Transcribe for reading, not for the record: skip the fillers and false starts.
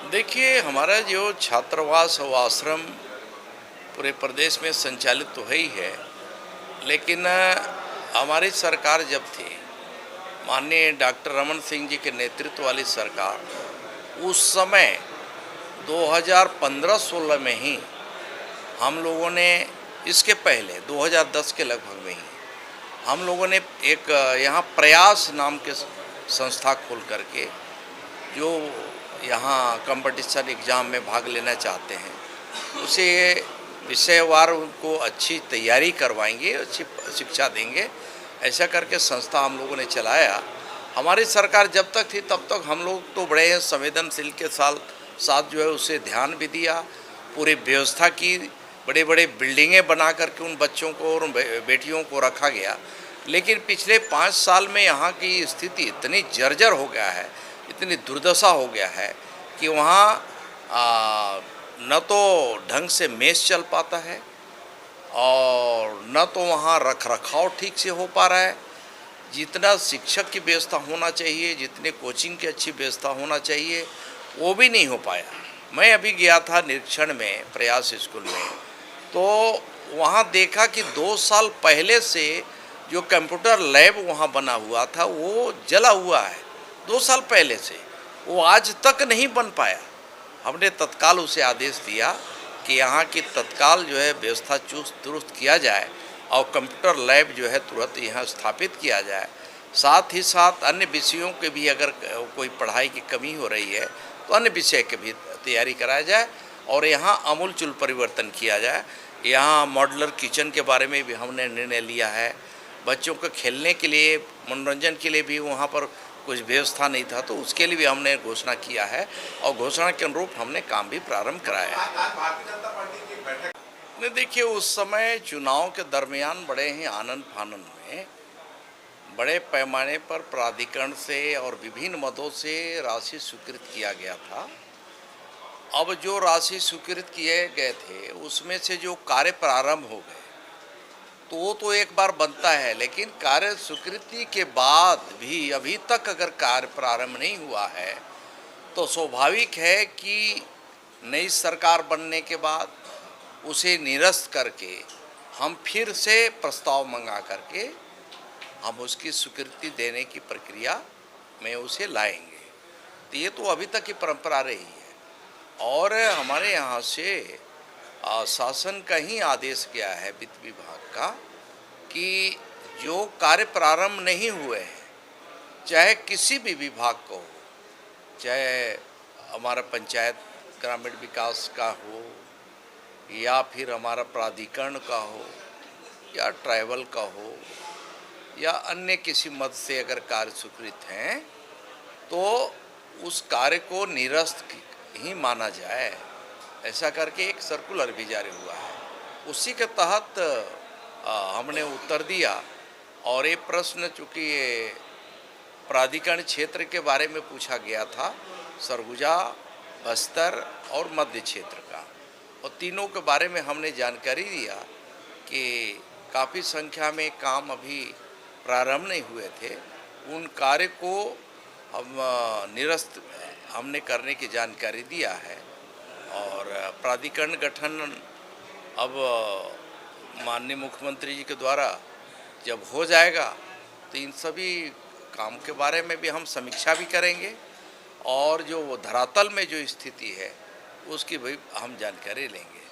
देखिए, हमारा जो छात्रावास और आश्रम पूरे प्रदेश में संचालित तो है ही है, लेकिन हमारी सरकार जब थी, माननीय डॉक्टर रमन सिंह जी के नेतृत्व वाली सरकार, उस समय 2015-16 में ही हम लोगों ने, इसके पहले 2010 के लगभग में ही हम लोगों ने एक यहाँ प्रयास नाम के संस्था खोल करके, जो यहाँ कंपटीशन एग्ज़ाम में भाग लेना चाहते हैं उसे विषयवार उनको अच्छी तैयारी करवाएंगे, अच्छी शिक्षा देंगे, ऐसा करके संस्था हम लोगों ने चलाया। हमारी सरकार जब तक थी तब तक हम लोग तो बड़े संवेदनशील के साथ जो है उसे ध्यान भी दिया, पूरी व्यवस्था की, बड़े बड़े बिल्डिंगें बना करके उन बच्चों को और बेटियों को रखा गया। लेकिन पिछले 5 साल में यहाँ की स्थिति इतनी जर्जर हो गया है, इतनी दुर्दशा हो गया है कि वहाँ न तो ढंग से मेस चल पाता है और न तो वहाँ रख रखाव ठीक से हो पा रहा है। जितना शिक्षक की व्यवस्था होना चाहिए, जितने कोचिंग की अच्छी व्यवस्था होना चाहिए, वो भी नहीं हो पाया। मैं अभी गया था निरीक्षण में प्रयास स्कूल में, तो वहाँ देखा कि 2 साल पहले से जो कंप्यूटर लैब वहाँ बना हुआ था वो जला हुआ है। 2 साल पहले से वो आज तक नहीं बन पाया। हमने तत्काल उसे आदेश दिया कि यहाँ की तत्काल जो है व्यवस्था चुस्त दुरुस्त किया जाए और कंप्यूटर लैब जो है तुरंत यहाँ स्थापित किया जाए। साथ ही साथ अन्य विषयों के भी अगर कोई पढ़ाई की कमी हो रही है तो अन्य विषय की भी तैयारी कराया जाए और यहाँ आमूलचूल परिवर्तन किया जाए। यहाँ मॉड्यूलर किचन के बारे में भी हमने निर्णय लिया है। बच्चों को खेलने के लिए, मनोरंजन के लिए भी वहाँ पर कुछ व्यवस्था नहीं था, तो उसके लिए भी हमने घोषणा किया है और घोषणा के अनुरूप हमने काम भी प्रारंभ कराया है। भारतीय जनता पार्टी की बैठक नहीं, देखिए, उस समय चुनाव के दरमियान बड़े ही आनंद फानन में बड़े पैमाने पर प्राधिकरण से और विभिन्न मदों से राशि स्वीकृत किया गया था। अब जो राशि स्वीकृत किए गए थे उसमें से जो कार्य प्रारंभ हो गए तो वो तो एक बार बनता है, लेकिन कार्य स्वीकृति के बाद भी अभी तक अगर कार्य प्रारंभ नहीं हुआ है तो स्वाभाविक है कि नई सरकार बनने के बाद उसे निरस्त करके हम फिर से प्रस्ताव मंगा करके हम उसकी स्वीकृति देने की प्रक्रिया में उसे लाएंगे। तो ये तो अभी तक की परंपरा रही है और हमारे यहाँ से शासन का ही आदेश गया है वित्त विभाग का कि जो कार्य प्रारंभ नहीं हुए हैं, चाहे किसी भी विभाग को हो, चाहे हमारा पंचायत ग्रामीण विकास का हो या फिर हमारा प्राधिकरण का हो या ट्राइबल का हो या अन्य किसी मद से अगर कार्य स्वीकृत हैं तो उस कार्य को निरस्त ही माना जाए, ऐसा करके एक सर्कुलर भी जारी हुआ है। उसी के तहत हमने उत्तर दिया और ये प्रश्न चूँकि ये प्राधिकरण क्षेत्र के बारे में पूछा गया था, सरगुजा, बस्तर और मध्य क्षेत्र का, और तीनों के बारे में हमने जानकारी दिया कि काफ़ी संख्या में काम अभी प्रारंभ नहीं हुए थे। उन कार्य को हम निरस्त हमने करने की जानकारी दिया है और प्राधिकरण गठन अब माननीय मुख्यमंत्री जी के द्वारा जब हो जाएगा तो इन सभी काम के बारे में भी हम समीक्षा भी करेंगे और जो वो धरातल में जो स्थिति है उसकी भी हम जानकारी लेंगे।